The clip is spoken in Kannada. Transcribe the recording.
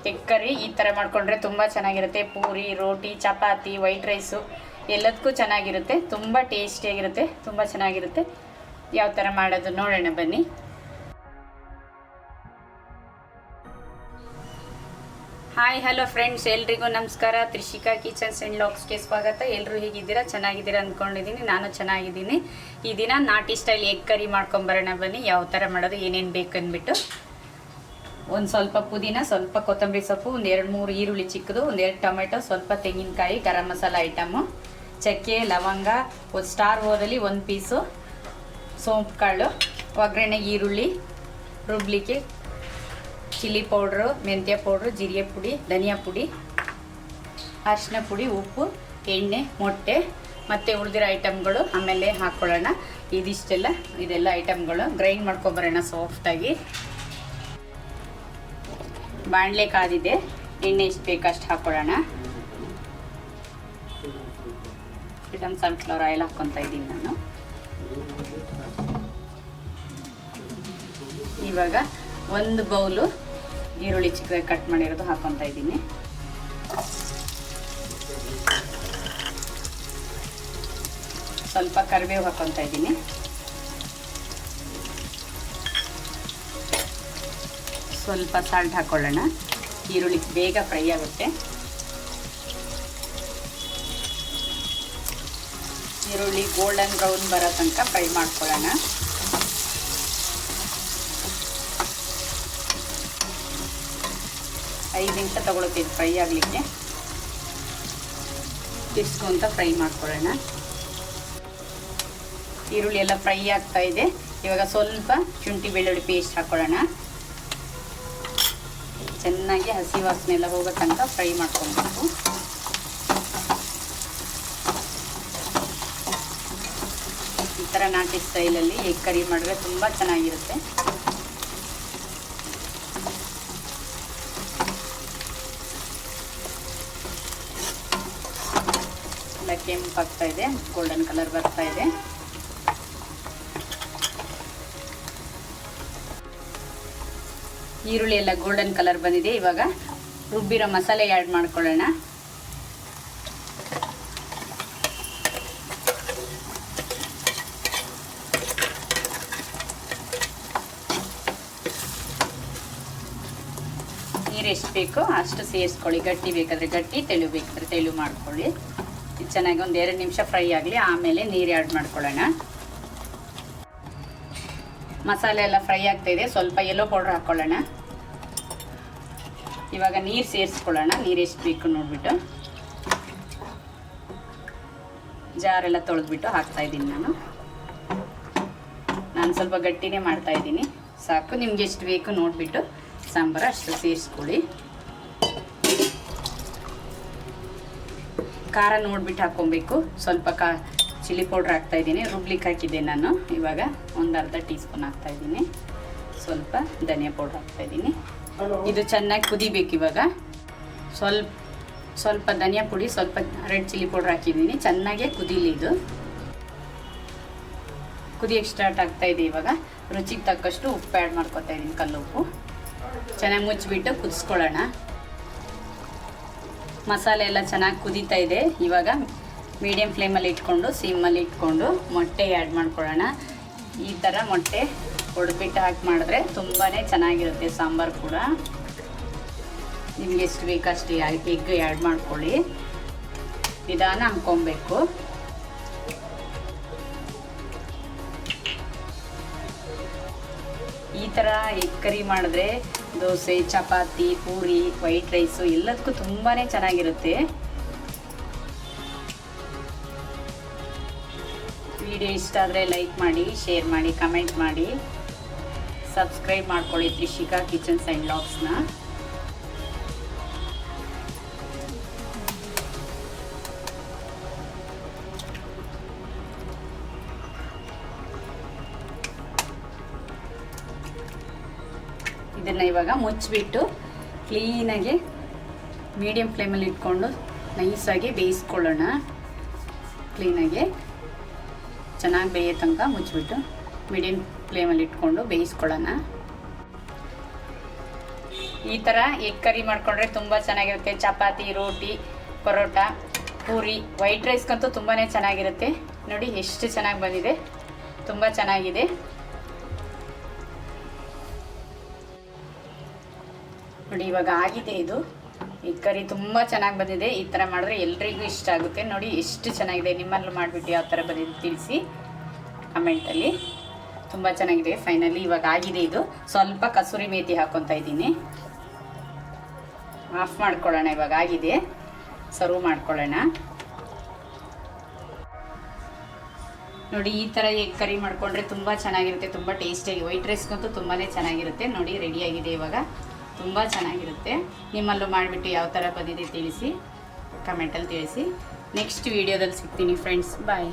ಎಗ್ ಕರಿ ಈ ಥರ ಮಾಡಿಕೊಂಡ್ರೆ ತುಂಬ ಚೆನ್ನಾಗಿರುತ್ತೆ. ಪೂರಿ, ರೋಟಿ, ಚಪಾತಿ, ವೈಟ್ ರೈಸು ಎಲ್ಲದಕ್ಕೂ ಚೆನ್ನಾಗಿರುತ್ತೆ. ತುಂಬ ಟೇಸ್ಟಿಯಾಗಿರುತ್ತೆ, ತುಂಬ ಚೆನ್ನಾಗಿರುತ್ತೆ. ಯಾವ ಥರ ಮಾಡೋದು ನೋಡೋಣ ಬನ್ನಿ. ಹಾಯ್ ಹಲೋ ಫ್ರೆಂಡ್ಸ್, ಎಲ್ರಿಗೂ ನಮಸ್ಕಾರ. ತ್ರಿಷಿಕಾ ಕಿಚನ್ಸ್ ಆ್ಯಂಡ್ ಲಾಗ್ಸ್ಗೆ ಸ್ವಾಗತ. ಎಲ್ಲರೂ ಹೇಗಿದ್ದೀರಾ? ಚೆನ್ನಾಗಿದ್ದೀರಾ ಅಂದ್ಕೊಂಡಿದ್ದೀನಿ. ನಾನು ಚೆನ್ನಾಗಿದ್ದೀನಿ. ಈ ದಿನ ನಾಟಿ ಸ್ಟೈಲ್ ಎಗ್ ಕರಿ ಮಾಡ್ಕೊಂಬರೋಣ ಬನ್ನಿ. ಯಾವ ಥರ ಮಾಡೋದು, ಏನೇನು ಬೇಕು ಅಂದ್ಬಿಟ್ಟು. ಒಂದು ಸ್ವಲ್ಪ ಪುದೀನ, ಸ್ವಲ್ಪ ಕೊತ್ತಂಬರಿ ಸೊಪ್ಪು, ಒಂದು 2-3 ಈರುಳ್ಳಿ ಚಿಕ್ಕದು, ಒಂದು 2 ಟೊಮೆಟೊ, ಸ್ವಲ್ಪ ತೆಂಗಿನಕಾಯಿ, ಗರಂ ಮಸಾಲ ಐಟಮು, ಚಕ್ಕೆ, ಲವಂಗ, ಒಂದು ಸ್ಟಾರ್ ಹೋದಲ್ಲಿ 1 ಪೀಸು ಸೋಂಪು ಕಾಳು, ಒಗ್ಗರಣೆಗೆ ಈರುಳ್ಳಿ, ರುಬ್ಲಿಕ್ಕೆ ಚಿಲ್ಲಿ ಪೌಡ್ರು, ಮೆಂತ್ಯ ಪೌಡ್ರು, ಜೀರಿಗೆ ಪುಡಿ, ಧನಿಯಾ ಪುಡಿ, ಅರಿಶಿನ ಪುಡಿ, ಉಪ್ಪು, ಎಣ್ಣೆ, ಮೊಟ್ಟೆ ಮತ್ತು ಉಳಿದಿರೋ ಐಟಮ್ಗಳು ಆಮೇಲೆ ಹಾಕ್ಕೊಳ್ಳೋಣ. ಇದೆಲ್ಲ ಐಟಮ್ಗಳು ಗ್ರೈಂಡ್ ಮಾಡ್ಕೊಬರೋಣ ಸಾಫ್ಟಾಗಿ. ಬಾಣಲೆ ಕಾದಿದೆ, ಎಣ್ಣೆ ಎಷ್ಟು ಬೇಕಷ್ಟು ಹಾಕ್ಕೊಳ್ಳೋಣ. ಇದನ್ನು ಸನ್ಫ್ಲವರ್ ಆಯಿಲ್ ಹಾಕ್ಕೊತಾ ಇದ್ದೀನಿ ನಾನು. ಇವಾಗ 1 ಬೌಲು ಈರುಳ್ಳಿ ಚಿಕ್ಕದಾಗಿ ಕಟ್ ಮಾಡಿರೋದು ಹಾಕ್ಕೊತಾ ಇದ್ದೀನಿ. ಸ್ವಲ್ಪ ಕರಿಬೇವು ಹಾಕ್ಕೊತಾ ಇದ್ದೀನಿ. ಸ್ವಲ್ಪ ಸಾಲ್ಟ್ ಹಾಕ್ಕೊಳ್ಳೋಣ. ಈರುಳ್ಳಿ ಬೇಗ ಫ್ರೈ ಆಗುತ್ತೆ. ಈರುಳ್ಳಿ ಗೋಲ್ಡನ್ ಬ್ರೌನ್ ಬರೋ ತನಕ ಫ್ರೈ ಮಾಡ್ಕೊಳ್ಳೋಣ. ಐದು ನಿಮಿಷ ತಗೊಳುತ್ತೆ ಫ್ರೈ ಆಗಲಿಕ್ಕೆ. ಇಷ್ಟು ಫ್ರೈ ಮಾಡ್ಕೊಳ್ಳೋಣ. ಈರುಳ್ಳಿ ಎಲ್ಲ ಫ್ರೈ ಆಗ್ತಾ ಇದೆ. ಇವಾಗ ಸ್ವಲ್ಪ ಶುಂಠಿ ಬೆಳ್ಳುಳ್ಳಿ ಪೇಸ್ಟ್ ಹಾಕ್ಕೊಳ್ಳೋಣ. ಚೆನ್ನಾಗಿ ಹಸಿ ವಾಸನೆ ಎಲ್ಲ ಹೋಗೋ ತನಕ ಫ್ರೈ ಮಾಡ್ಕೊಬೇಕು. ಈ ಥರ ನಾಟಿ ಸ್ಟೈಲಲ್ಲಿ ಎಗ್ ಕರಿ ಮಾಡಿದ್ರೆ ತುಂಬ ಚೆನ್ನಾಗಿರುತ್ತೆ. ಎಲ್ಲ ಕೆಂಪಾಗ್ತಾ ಇದೆ, ಗೋಲ್ಡನ್ ಕಲರ್ ಬರ್ತಾ ಇದೆ. ಈರುಳ್ಳಿ ಎಲ್ಲ ಗೋಲ್ಡನ್ ಕಲರ್ ಬಂದಿದೆ. ಇವಾಗ ರುಬ್ಬಿರೋ ಮಸಾಲೆ ಆ್ಯಡ್ ಮಾಡ್ಕೊಳ್ಳೋಣ. ನೀರು ಎಷ್ಟು ಬೇಕೋ ಅಷ್ಟು ಸೇರಿಸ್ಕೊಳ್ಳಿ. ಗಟ್ಟಿ ಬೇಕಾದರೆ ಗಟ್ಟಿ, ತೆಳು ಬೇಕಾದರೆ ತೆಳು ಮಾಡ್ಕೊಳ್ಳಿ. ಇದು ಚೆನ್ನಾಗಿ ಒಂದು 2 ನಿಮಿಷ ಫ್ರೈ ಆಗಲಿ, ಆಮೇಲೆ ನೀರು ಆ್ಯಡ್ ಮಾಡ್ಕೊಳ್ಳೋಣ. ಮಸಾಲೆ ಎಲ್ಲ ಫ್ರೈ ಆಗ್ತಾಯಿದೆ. ಸ್ವಲ್ಪ ಯೆಲ್ಲೋ ಪೌಡ್ರ್ ಹಾಕ್ಕೊಳ್ಳೋಣ. ಇವಾಗ ನೀರು ಸೇರಿಸ್ಕೊಳ್ಳೋಣ. ನೀರು ಎಷ್ಟು ಬೇಕು ನೋಡಿಬಿಟ್ಟು ಜಾರೆಲ್ಲ ತೊಳೆದ್ಬಿಟ್ಟು ಹಾಕ್ತಾಯಿದ್ದೀನಿ ನಾನು ಸ್ವಲ್ಪ ಗಟ್ಟಿನೇ ಮಾಡ್ತಾಯಿದ್ದೀನಿ. ಸಾಕು, ನಿಮ್ಗೆ ಎಷ್ಟು ಬೇಕು ನೋಡಿಬಿಟ್ಟು ಸಾಂಬಾರು ಅಷ್ಟು ಸೇರಿಸ್ಕೊಳ್ಳಿ. ಖಾರ ನೋಡಿಬಿಟ್ಟು ಹಾಕ್ಕೊಬೇಕು. ಸ್ವಲ್ಪ ಚಿಲ್ಲಿ ಪೌಡ್ರ್ ಹಾಕ್ತಾಯಿದ್ದೀನಿ. ರುಬ್ಲಿಕ್ಕೆ ಹಾಕಿದ್ದೆ ನಾನು. ಇವಾಗ ಒಂದು ಅರ್ಧ ಟೀ ಸ್ಪೂನ್ ಹಾಕ್ತಾಯಿದ್ದೀನಿ. ಸ್ವಲ್ಪ ಧನಿಯಾ ಪೌಡ್ರ್ ಹಾಕ್ತಾಯಿದ್ದೀನಿ. ಇದು ಚೆನ್ನಾಗಿ ಕುದಿಬೇಕು. ಇವಾಗ ಸ್ವಲ್ಪ ಧನಿಯಾ ಪುಡಿ, ಸ್ವಲ್ಪ ರೆಡ್ ಚಿಲ್ಲಿ ಪೌಡ್ರ್ ಹಾಕಿದ್ದೀನಿ. ಚೆನ್ನಾಗೇ ಕುದೀಲಿ. ಇದು ಕುದಿಯೋಕ್ಕೆ ಸ್ಟಾರ್ಟ್ ಆಗ್ತಾಯಿದೆ. ಇವಾಗ ರುಚಿಗೆ ತಕ್ಕಷ್ಟು ಉಪ್ಪು ಆ್ಯಡ್ ಮಾಡ್ಕೊತಾ ಇದ್ದೀನಿ, ಕಲ್ಲುಪ್ಪು. ಚೆನ್ನಾಗಿ ಮುಚ್ಚಿಬಿಟ್ಟು ಕುದಿಸ್ಕೊಳ್ಳೋಣ. ಮಸಾಲೆ ಎಲ್ಲ ಚೆನ್ನಾಗಿ ಕುದೀತಾ ಇದೆ. ಇವಾಗ ಮೀಡಿಯಮ್ ಫ್ಲೇಮಲ್ಲಿ ಇಟ್ಕೊಂಡು ಸಿಮ್ಮಲ್ಲಿ ಇಟ್ಕೊಂಡು ಮೊಟ್ಟೆ ಆ್ಯಡ್ ಮಾಡ್ಕೊಳ್ಳೋಣ. ಈ ಥರ ಮೊಟ್ಟೆ ಹೊಡೆದ್ಬಿಟ್ಟು ಹಾಕಿ ಮಾಡಿದ್ರೆ ತುಂಬಾ ಚೆನ್ನಾಗಿರುತ್ತೆ ಸಾಂಬಾರು ಕೂಡ. ನಿಮ್ಗೆ ಎಷ್ಟು ಬೇಕಷ್ಟು ಎಗ್ ಆ್ಯಡ್ ಮಾಡ್ಕೊಳ್ಳಿ. ನಿಧಾನ ಹಾಕ್ಕೊಬೇಕು. ಈ ಥರ ಎಗ್ ಕರಿ ಮಾಡಿದ್ರೆ ದೋಸೆ, ಚಪಾತಿ, ಪೂರಿ, ವೈಟ್ ರೈಸು ಎಲ್ಲದಕ್ಕೂ ತುಂಬಾ ಚೆನ್ನಾಗಿರುತ್ತೆ. ವಿಡಿಯೋ ಇಷ್ಟ ಆದರೆ ಲೈಕ್ ಮಾಡಿ, ಶೇರ್ ಮಾಡಿ, ಕಮೆಂಟ್ ಮಾಡಿ, ಸಬ್ಸ್ಕ್ರೈಬ್ ಮಾಡ್ಕೊಳ್ಳಿ ತ್ರಿಷಿಕಾ ಕಿಚನ್ಸ್ ಆ್ಯಂಡ್ ಲಾಗ್ಸ್ನ. ಇದನ್ನು ಇವಾಗ ಮುಚ್ಚಿಬಿಟ್ಟು ಕ್ಲೀನಾಗಿ ಮೀಡಿಯಮ್ ಫ್ಲೇಮಲ್ಲಿ ಇಟ್ಕೊಂಡು ನೈಸಾಗಿ ಬೇಯಿಸ್ಕೊಳ್ಳೋಣ. ಕ್ಲೀನಾಗಿ ಚೆನ್ನಾಗಿ ಬೇಯೋ ತನಕ ಮುಚ್ಚಿಬಿಟ್ಟು ಮೀಡಿಯಮ್ ಫ್ಲೇಮಲ್ಲಿ ಇಟ್ಕೊಂಡು ಬೇಯಿಸ್ಕೊಳ್ಳೋಣ. ಈ ಥರ ಎಗ್ ಕರಿ ಮಾಡಿಕೊಂಡ್ರೆ ತುಂಬ ಚೆನ್ನಾಗಿರುತ್ತೆ. ಚಪಾತಿ, ರೋಟಿ, ಪರೋಟ, ಪೂರಿ, ವೈಟ್ ರೈಸ್ಗಂತೂ ತುಂಬಾ ಚೆನ್ನಾಗಿರುತ್ತೆ. ನೋಡಿ ಎಷ್ಟು ಚೆನ್ನಾಗಿ ಬಂದಿದೆ, ತುಂಬ ಚೆನ್ನಾಗಿದೆ. ನೋಡಿ ಇವಾಗ ಆಗಿದೆ ಇದು ಎಗ್ ಕರಿ, ತುಂಬ ಚೆನ್ನಾಗಿ ಬಂದಿದೆ. ಈ ಥರ ಮಾಡಿದ್ರೆ ಎಲ್ರಿಗೂ ಇಷ್ಟ ಆಗುತ್ತೆ. ನೋಡಿ ಎಷ್ಟು ಚೆನ್ನಾಗಿದೆ. ನಿಮ್ಮಲ್ಲೂ ಮಾಡಿಬಿಟ್ಟು ಯಾವ ಥರ ಬಂದಿದೆ ತಿಳಿಸಿ ಕಮೆಂಟಲ್ಲಿ. ತುಂಬ ಚೆನ್ನಾಗಿದೆ. ಫೈನಲಿ ಇವಾಗ ಆಗಿದೆ ಇದು. ಸ್ವಲ್ಪ ಕಸೂರಿ ಮೇಥಿ ಹಾಕ್ಕೊತಾ ಇದ್ದೀನಿ. ಆಫ್ ಮಾಡ್ಕೊಳ್ಳೋಣ. ಇವಾಗ ಆಗಿದೆ, ಸರ್ವ್ ಮಾಡ್ಕೊಳ್ಳೋಣ. ನೋಡಿ ಈ ಥರ ಎಗ್ ಕರಿ ಮಾಡಿಕೊಂಡ್ರೆ ತುಂಬ ಚೆನ್ನಾಗಿರುತ್ತೆ, ತುಂಬ ಟೇಸ್ಟಿಯಾಗಿ. ವೈಟ್ ರೈಸ್ಗಂತೂ ತುಂಬಾ ಚೆನ್ನಾಗಿರುತ್ತೆ. ನೋಡಿ ರೆಡಿಯಾಗಿದೆ ಇವಾಗ, ತುಂಬ ಚೆನ್ನಾಗಿರುತ್ತೆ. ನಿಮ್ಮಲ್ಲೂ ಮಾಡಿಬಿಟ್ಟು ಯಾವ ಥರ ಬಂದಿದೆ ತಿಳಿಸಿ ಕಮೆಂಟಲ್ಲಿ ತಿಳಿಸಿ. ನೆಕ್ಸ್ಟ್ ವೀಡಿಯೋದಲ್ಲಿ ಸಿಗ್ತೀನಿ ಫ್ರೆಂಡ್ಸ್. ಬಾಯ್.